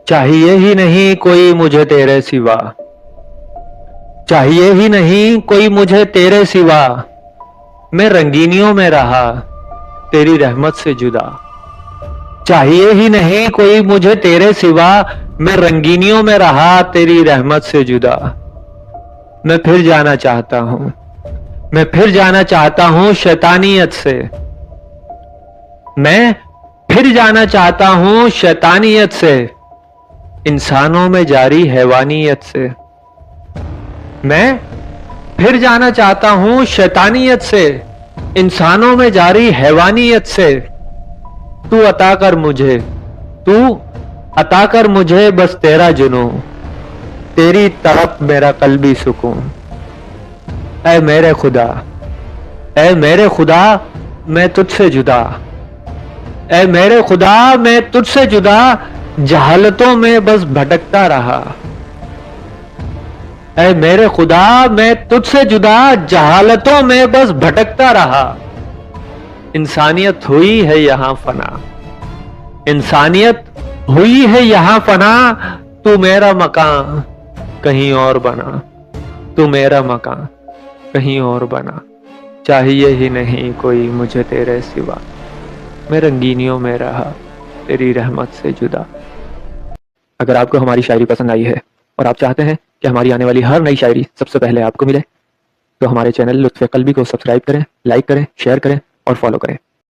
چاہیے ہی نہیں کوئی مجھے تیرے سوا، چاہیے ہی نہیں کوئی مجھے تیرے سوا، میں رنگینیوں میں رہا تیری رحمت سے جدا۔ چاہیے ہی نہیں کوئی مجھے تیرے سوا، میں رنگینیوں میں رہا تیری رحمت سے جدا۔ میں پھر جانا چاہتا ہوں شیطانیت سے، میں پھر جانا چاہتا ہوں شیطانیت سے، انسانوں میں جاری حیوانیت سے۔ میں پھر جانا چاہتا ہوں شیطانیت سے، انسانوں میں جاری حیوانیت سے۔ تو عطا کر مجھے بس تیرا جنوں، تیری طرف میرا قلبی سکون۔ اے میرے خدا میں تجھ سے جدا، اے میرے خدا میں تجھ سے جدا، جہالتوں میں بس بھٹکتا رہا۔ اے میرے خدا میں تجھ سے جدا، جہالتوں میں بس بھٹکتا رہا۔ انسانیت ہوئی ہے یہاں فنا، انسانیت ہوئی ہے یہاں فنا، تو میرا مکان کہیں اور بنا، تو میرا مکان کہیں اور بنا۔ چاہیے ہی نہیں کوئی مجھے تیرے سوا، میں رنگینیوں میں رہا تیری رحمت سے جدا۔ اگر آپ کو ہماری شاعری پسند آئی ہے اور آپ چاہتے ہیں کہ ہماری آنے والی ہر نئی شاعری سب سے پہلے آپ کو ملے، تو ہمارے چینل لطف قلبی کو سبسکرائب کریں، لائک کریں، شیئر کریں اور فالو کریں۔